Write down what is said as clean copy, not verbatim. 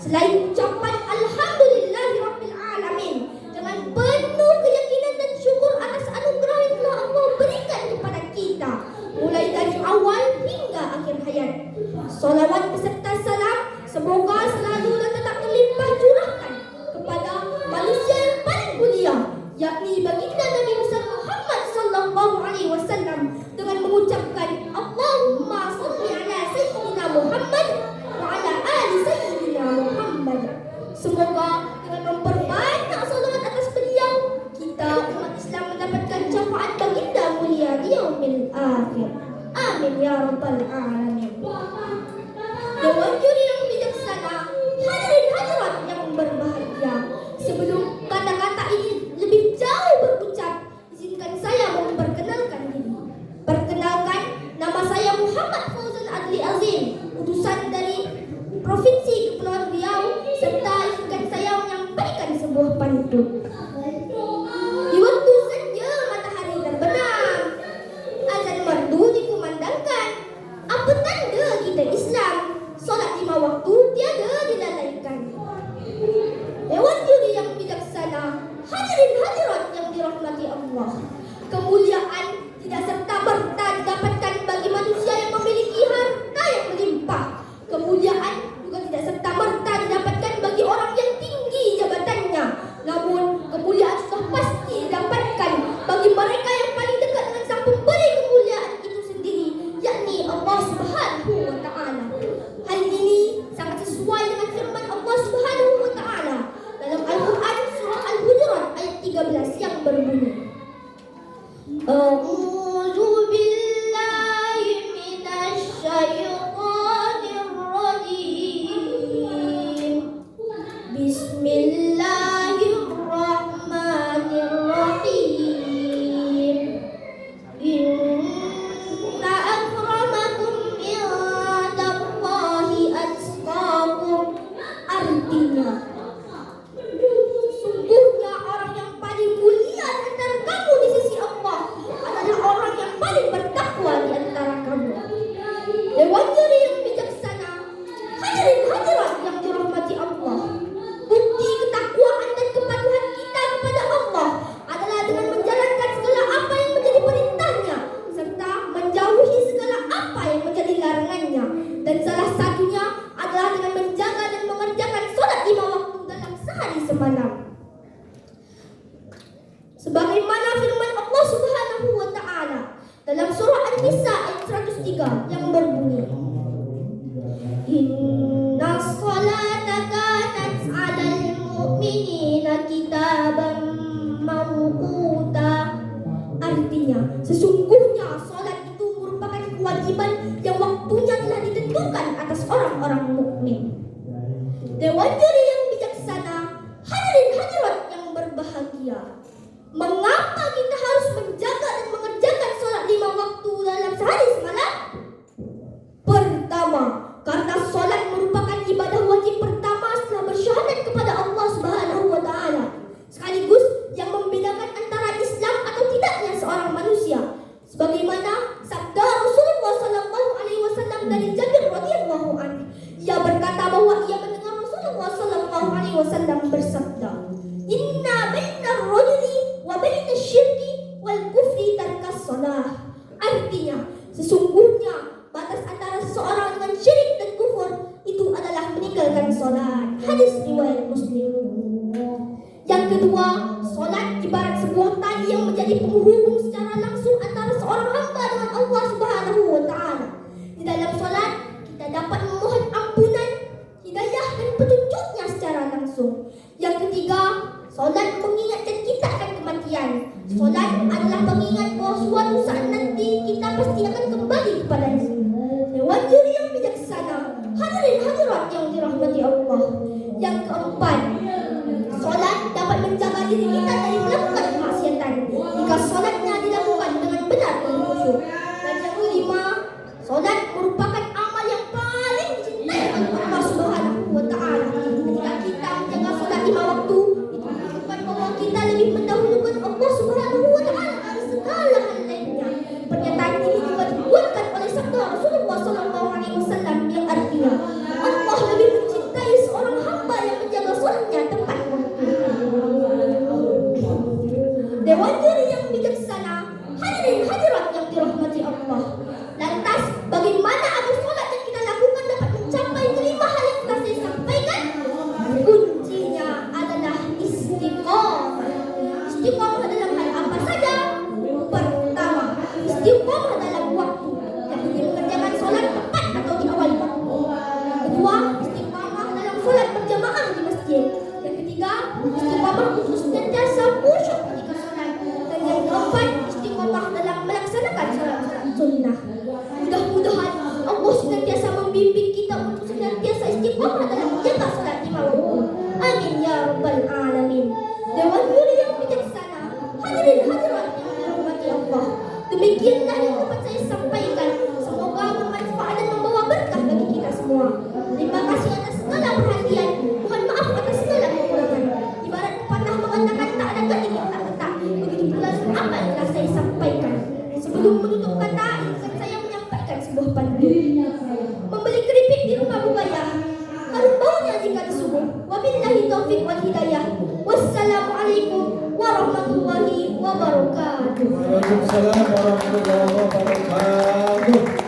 Selain ucapan Alhamdulillahirrabbilalamin dengan penuh keyakinan dan syukur atas anugerah yang telah Allah berikan kepada kita mulai dari awal hingga akhir hayat. Salawat beserta salam semoga selalu dan tetap terlimpah curahkan kepada manusia yang paling mulia, yakni baginda Nabi Muhammad sallallahu alaihi wasallam, dengan mengucapkan Allahumma shalli ala sayyidina Muhammad wa ala ali sayyidina Muhammad. Semoga dengan memperbanyak salawat atas beliau, kita umat Islam mendapatkan syafaat baginda mulia di yaumil akhir. Amin ya rabbal alamin. Dewan juri yang bijaksana, hadirin hadirat yang berbahagia, sebelum kata-kata ini lebih jauh berucap, izinkan saya memperkenalkan diri. Perkenalkan, nama saya Muhammad Fauzan Adli Azim, utusan dari Provinsi Kepulauan Riau, serta izinkan saya menyampaikan sebuah pantun. Di waktu senja matahari terbenam, azan merdu dikumandangkan. Apa tanda kita Islam? Solat 5 waktu tiada dilalaikan. Dewan juri yang bijaksana, hadirin hadirat yang dirahmati Allah, kemuliaan tidak serta-merta didapatkan bagi manusia yang memiliki harta yang melimpah. Kemuliaan juga tidak serta-merta didapatkan bagi orang yang tinggi jabatannya. Namun kemuliaan sudah pasti didapatkan bagi mereka yang paling dekat dengan sang pemberi kemuliaan itu sendiri, yakni Allah Subhanahu wa ta'ala. Hal ini sangat sesuai dengan firman Allah Subhanahu wa ta'ala dalam Al-Quran surah Al-Hujurat ayat 13 yang berbunyi, A'udzu billahi minasy syaithanir rajim. Bismillahirrahmanirrahim. Inna akramakum indallahi atqakum. Artinya, sungguhnya orang yang paling mulia di antara kamu di sisi Allah adalah orang yang paling bertakwa di antara kamu. Dewan juri yang bijaksana, hadirin hadirat yang dirahmati Allah, bukti ketakwaan dan kepatuhan kita kepada Allah adalah dengan menjalankan segala apa yang menjadi perintahnya serta menjauhi segala apa yang menjadi larangannya, dan salah satunya adalah dengan menjaga dan mengerjakan solat 5 waktu dalam sehari semalam. Sebagaimana firman Allah Subhanahu wa ta'ala dalam surah An-Nisa ayat 103 yang berbunyi, Inna sholata kanat 'alal mu'minina kitaban mawquta. Artinya, sesungguhnya salat itu merupakan kewajiban yang waktunya telah ditentukan atas orang-orang mukmin. Dewan juri yang bijaksana, hadirin hadirat yang berbahagia, mengapa kita harus menjaga dan mengerjakan salat 5 waktu dalam sehari semalam? Pertama, karena salat merupakan ibadah wajib pertama setelah bersyahadat kepada Allah Subhanahu wa ta'ala, sekaligus yang membedakan antara Islam atau tidaknya seorang manusia. Sebagaimana sabda Rasulullah sallallahu alaihi wasallam dari Jabir radhiyallahu anhu, ia berkata bahwa ia mendengar Rasulullah sallallahu alaihi wasallam bersabda, Inna bainar rajuli wa bainasy syirki wal kufri tarkas shalah. Artinya, sesungguhnya batas antara seseorang dengan syirik dan kufur itu adalah meninggalkan salat. Hadis riwayat Muslim. Yang kedua, salat ibarat sebuah tali yang menjadi penghubung secara langsung antara seorang hamba dengan Allah Subhanahu wa ta'ala. Di dalam salat kita dapat memohon ampunan, hidayah dan petunjuknya secara langsung. Yang ketiga, salat mengingatkan kita akan kematian. Salat adalah pengingat bahwa suatu saat nanti kita pasti akan kembali kepadanya. Dewan juri yang bijaksana, hadirin hadirat yang dirahmati Allah. Yang keempat, salat dapat menjaga diri kita dari melakukan kemaksiatan jika salatnya dilakukan dengan benar dan khusyuk. Dan yang kelima, salat merupakan amal yang paling dicintai oleh Allah Subhanahu wa ta'ala. Ketika kita menjaga salat 5 waktu, itu menunjukkan bahwa kita lebih mendahulukan Allah Subhanahu wa ta'ala dari segala hal lainnya. Pernyataan ini juga dikuatkan oleh sabda Rasulullah sallallahu alaihi wasallam yang artinya, Allah lebih mencintai seorang hamba semua. Terima kasih atas segala perhatian. Mohon maaf atas segala kekurangan. Ibarat pepatah mengatakan tak ada gading yang tak retak. Begitu pula apa yang telah saya sampaikan. Sebelum menutup kata, izinkan saya menyampaikan sebuah pantun. Membeli keripik di rumah Bugaya, harum baunya jika di subuh. Wabillahi taufik wal hidayah. Wassalamualaikum warahmatullahi wabarakatuh. Waalaikumsalam warahmatullahi wabarakatuh.